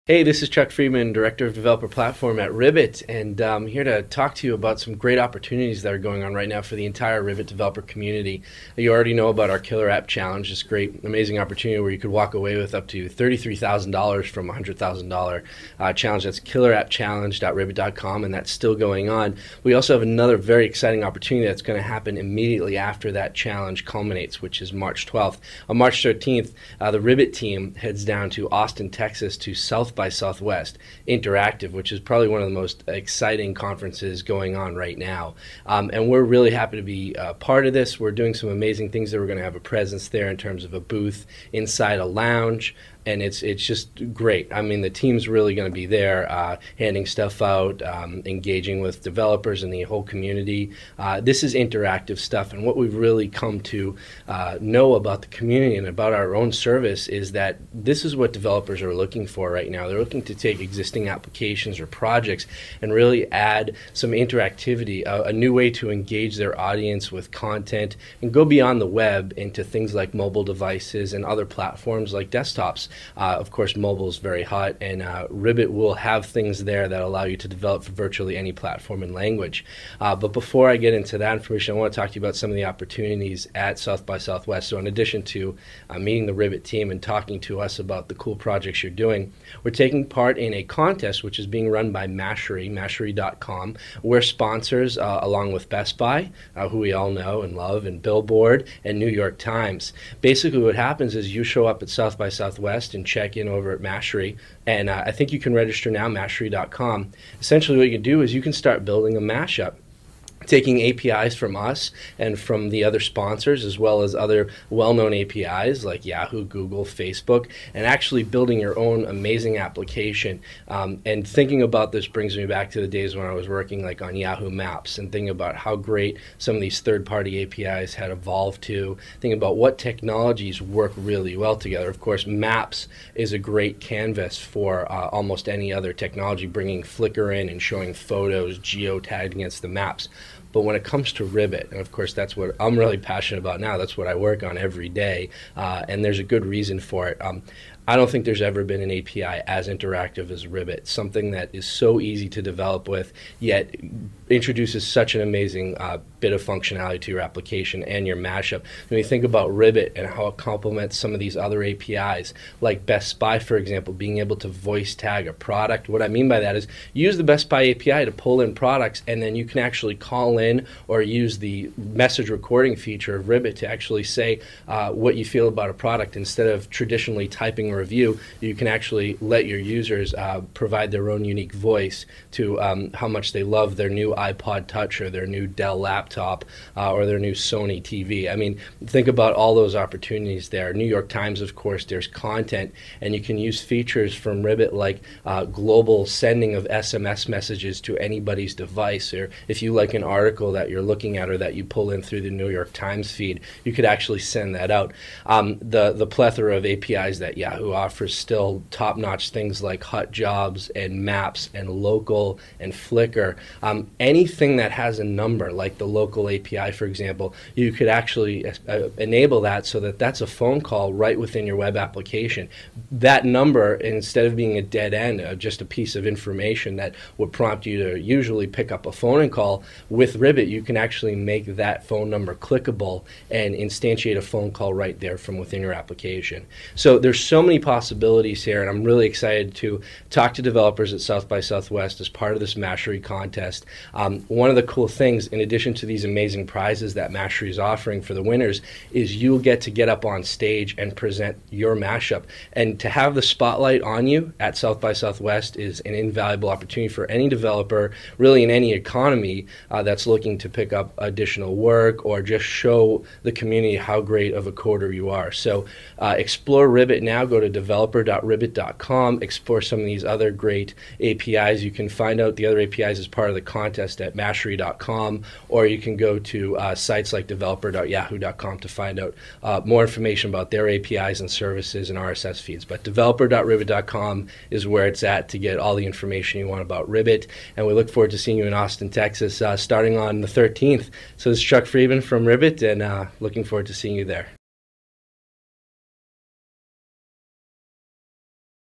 Hey, this is Chuck Freedman, Director of Developer Platform at Ribbit, and I'm here to talk to you about some great opportunities that are going on right now for the entire Ribbit developer community. You already know about our Killer App Challenge, this great, amazing opportunity where you could walk away with up to $33,000 from a $100,000 challenge. That's killerappchallenge.ribbit.com, and that's still going on. We also have another very exciting opportunity that's going to happen immediately after that challenge culminates, which is March 12th. On March 13th, the Ribbit team heads down to Austin, Texas to South by Southwest Interactive, which is probably one of the most exciting conferences going on right now. And we're really happy to be part of this. We're doing some amazing things there. We're going to have a presence there in terms of a booth inside a lounge. And it's just great. I mean, the team's really going to be there, handing stuff out, engaging with developers and the whole community. This is interactive stuff, and what we've really come to know about the community and about our own service is that this is what developers are looking for right now. They're looking to take existing applications or projects and really add some interactivity, a new way to engage their audience with content and go beyond the web into things like mobile devices and other platforms like desktops. Of course, mobile is very hot, and Ribbit will have things there that allow you to develop for virtually any platform and language. But before I get into that information, I want to talk to you about some of the opportunities at South by Southwest. So in addition to meeting the Ribbit team and talking to us about the cool projects you're doing, we're taking part in a contest which is being run by Mashery.com. We're sponsors along with Best Buy, who we all know and love, and Billboard and New York Times. Basically what happens is you show up at South by Southwest and check in over at Mashery, and I think you can register now, Mashery.com. Essentially what you can do is you can start building a mashup, taking APIs from us and from the other sponsors, as well as other well-known APIs like Yahoo, Google, Facebook, and actually building your own amazing application. And thinking about this brings me back to the days when I was working like on Yahoo Maps and thinking about how great some of these third-party APIs had evolved to, thinking about what technologies work really well together. Of course, Maps is a great canvas for almost any other technology, bringing Flickr in and showing photos geotagged against the maps. But when it comes to Ribbit, and of course that's what I'm really passionate about now, that's what I work on every day, and there's a good reason for it. I don't think there's ever been an API as interactive as Ribbit, something that is so easy to develop with, yet introduces such an amazing bit of functionality to your application and your mashup. When you think about Ribbit and how it complements some of these other APIs, like Best Buy, for example, being able to voice tag a product. What I mean by that is use the Best Buy API to pull in products, and then you can actually call in or use the message recording feature of Ribbit to actually say what you feel about a product. Instead of traditionally typing a review, you can actually let your users provide their own unique voice to how much they love their new iPod Touch or their new Dell laptop or their new Sony TV. I mean, think about all those opportunities there. New York Times, of course, there's content, and you can use features from Ribbit like global sending of SMS messages to anybody's device, or if you like an article that you're looking at or that you pull in through the New York Times feed, you could actually send that out. The plethora of APIs that Yahoo offers, still top-notch things like Hot Jobs and Maps and Local and Flickr. Anything that has a number, like the Local API, for example, you could actually enable that so that that's a phone call right within your web application. That number, instead of being a dead end, just a piece of information that would prompt you to usually pick up a phone and call, with Ribbit you can actually make that phone number clickable and instantiate a phone call right there from within your application. So there's so many possibilities here, and I'm really excited to talk to developers at South by Southwest as part of this Mashery contest. One of the cool things, in addition to these amazing prizes that Mashery is offering for the winners, is you'll get to get up on stage and present your mashup. And to have the spotlight on you at South by Southwest is an invaluable opportunity for any developer, really in any economy, that's looking to pick up additional work or just show the community how great of a coder you are. So explore Ribbit now. Go to developer.ribbit.com, explore some of these other great APIs. You can find out the other APIs as part of the contest at Mashery.com, or you can go to sites like developer.yahoo.com to find out more information about their APIs and services and RSS feeds. But developer.ribbit.com is where it's at to get all the information you want about Ribbit, and we look forward to seeing you in Austin, Texas, starting on the 13th. So this is Chuck Freedman from Ribbit, and looking forward to seeing you there.